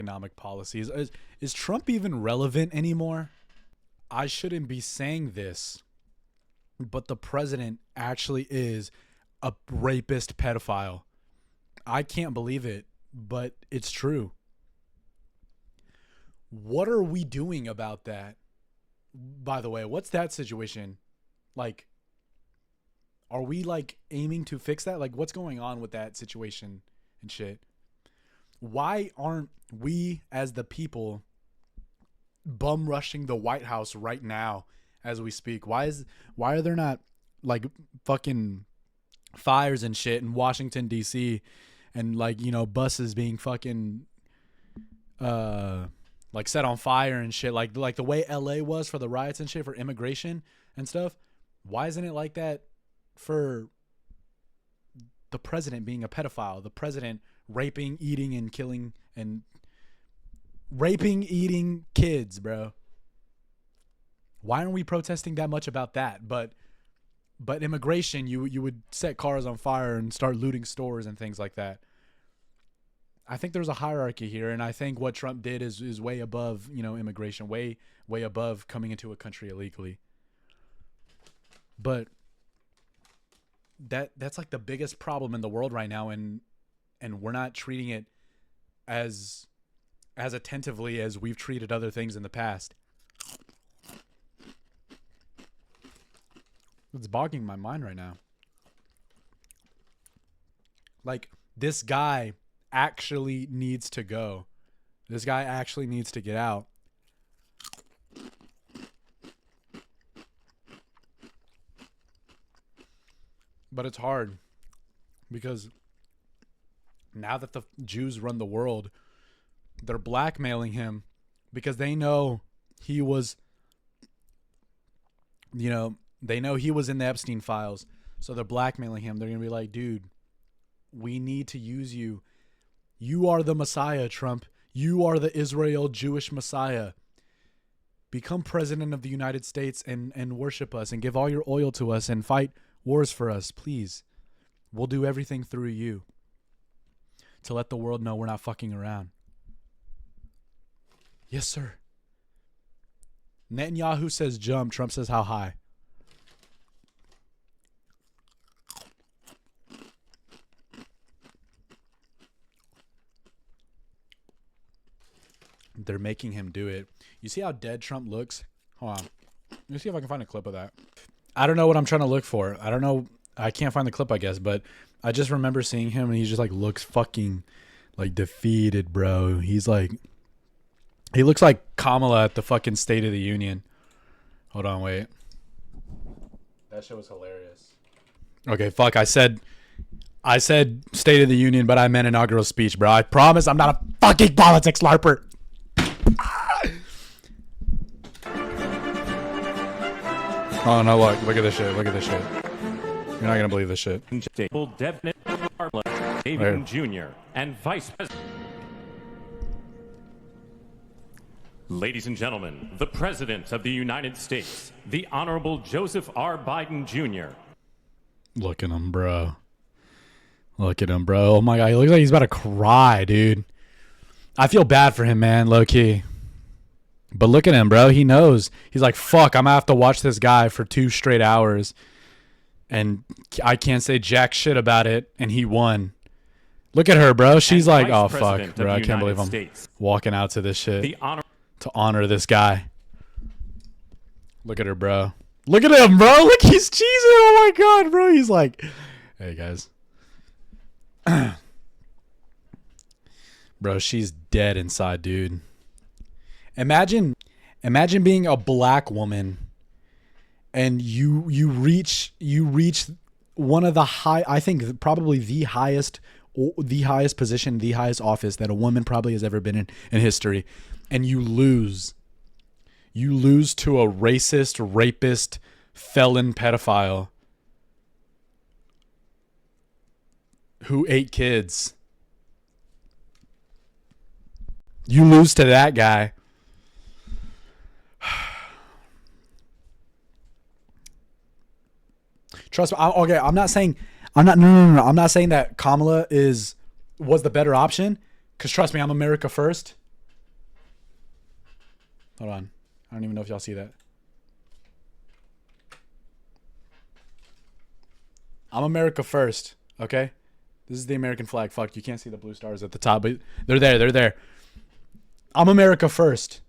economic policies. Is Trump even relevant anymore? I shouldn't be saying this, but the president actually is a rapist pedophile. I can't believe it, but it's true. What are we doing about that? By the way, what's that situation? Like, are we like aiming to fix that? Like, what's going on with that situation and shit? Why aren't we as the people bum rushing the White House right now as we speak? Why are there not like fucking fires and shit in Washington DC and like, you know, buses being fucking like set on fire and shit, like the way LA was for the riots and shit for immigration and stuff? Why isn't it like that for the president being a pedophile, the president raping, eating, and killing, and raping, eating kids, bro? Why aren't we protesting that much about that? But immigration, you would set cars on fire and start looting stores and things like that. I think there's a hierarchy here, and I think what Trump did is way above, you know, immigration, way above coming into a country illegally. But that's like the biggest problem in the world right now, and we're not treating it as attentively as we've treated other things in the past. It's boggling my mind right now. Like, this guy actually needs to go. This guy actually needs to get out. But it's hard because now that the Jews run the world, they're blackmailing him because they know he was, you know, they know he was in the Epstein files. So they're blackmailing him. They're going to be like, dude, we need to use you. You are the Messiah, Trump. You are the Israel Jewish Messiah. Become president of the United States and worship us and give all your oil to us and fight wars for us, please. We'll do everything through you to let the world know we're not fucking around. Yes, sir. Netanyahu says jump. Trump says how high. They're making him do it. You see how dead Trump looks? Hold on. Let me see if I can find a clip of that. I don't know what I'm trying to look for. I don't know. I can't find the clip, I guess, but I just remember seeing him and he just like looks fucking like defeated, bro. He's like, he looks like Kamala at the fucking State of the Union. Hold on, wait. That shit was hilarious. Okay, fuck. I said State of the Union, but I meant inaugural speech, bro. I promise I'm not a fucking politics larper. Oh no! Look at this shit! Look at this shit! You're not gonna believe this shit. David Jr. and Vice President. Ladies and gentlemen, the President of the United States, the Honorable Joseph R. Biden Jr. Look at him, bro. Look at him, bro. Oh my God, he looks like he's about to cry, dude. I feel bad for him, man, low key. But look at him, bro. He knows. He's like, fuck, I'm going to have to watch this guy for 2 straight hours. And I can't say jack shit about it. And he won. Look at her, bro. She's like, oh, fuck, bro. I can't believe I'm walking out to this shit to honor this guy. Look at her, bro. Look at him, bro. Look, he's cheesing. Oh, my God, bro. He's like, hey, guys. Bro, she's dead inside, dude. Imagine being a black woman and you reach one of the I think probably the highest position, the highest office that a woman probably has ever been in history, and you lose to a racist, rapist, felon, pedophile who ate kids. You lose to that guy. Trust me. Okay, I'm not saying that Kamala was the better option. Cause trust me, I'm America first. Hold on. I don't even know if y'all see that. I'm America first, okay? This is the American flag. Fuck, you can't see the blue stars at the top, but they're there. They're there. I'm America first.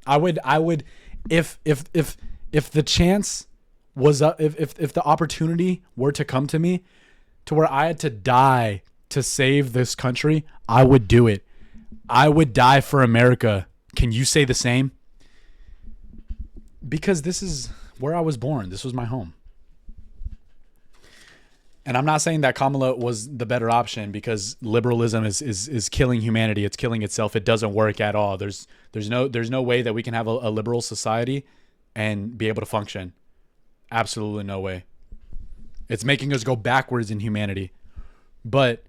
I would if the chance was if the opportunity were to come to me to where I had to die to save this country, I would do it. I would die for America. Can you say the same? Because this is where I was born. This was my home. And I'm not saying that Kamala was the better option, because liberalism is killing humanity. It's killing itself. It doesn't work at all. There's no way that we can have a liberal society and be able to function. Absolutely no way. It's making us go backwards in humanity. But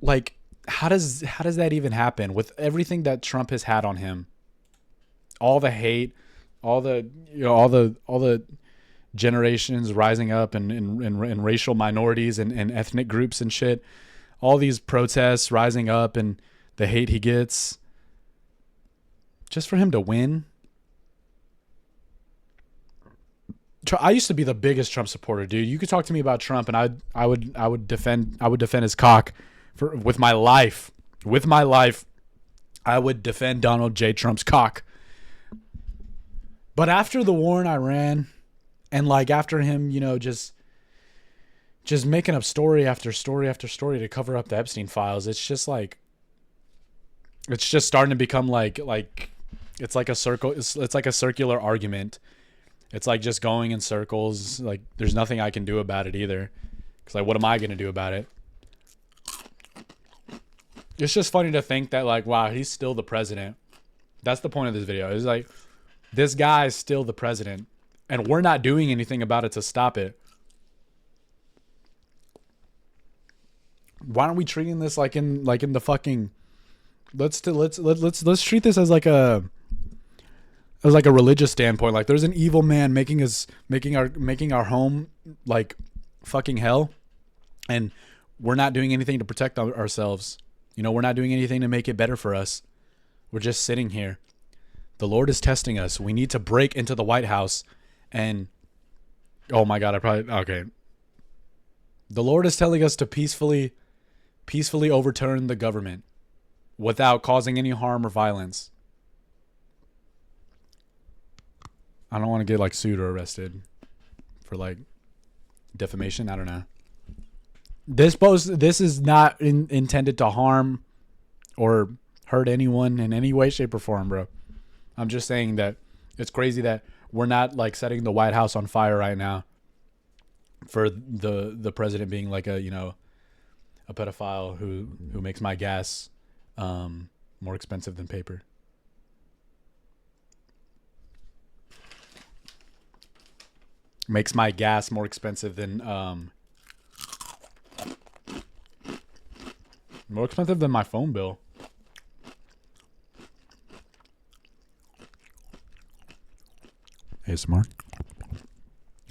like, how does that even happen with everything that Trump has had on him? All the hate, all the generations rising up and racial minorities and ethnic groups and shit. All these protests rising up and the hate he gets. Just for him to win. I used to be the biggest Trump supporter, dude. You could talk to me about Trump and I would defend his cock with my life. With my life, I would defend Donald J. Trump's cock. But after the war in Iran, and like after him, you know, just making up story after story after story to cover up the Epstein files, it's just like, it's just starting to become like it's like a circle. It's like a circular argument. It's like just going in circles. Like there's nothing I can do about it either. Cause like, what am I going to do about it? It's just funny to think that like, wow, he's still the president. That's the point of this video. It's like, this guy is still the president. And we're not doing anything about it to stop it. Why aren't we treating this like in the fucking? Let's treat this as like a religious standpoint. Like there's an evil man making our home like fucking hell, and we're not doing anything to protect ourselves. You know, we're not doing anything to make it better for us. We're just sitting here. The Lord is testing us. We need to break into the White House. And, oh my God, okay. The Lord is telling us to peacefully overturn the government without causing any harm or violence. I don't want to get like sued or arrested for like defamation. I don't know. This is not intended to harm or hurt anyone in any way, shape, or form, bro. I'm just saying that it's crazy that we're not like setting the White House on fire right now for the president being like a, you know, a pedophile who makes my gas more expensive than paper. Makes my gas more expensive than my phone bill. ASMR.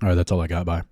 All right, that's all I got. Bye.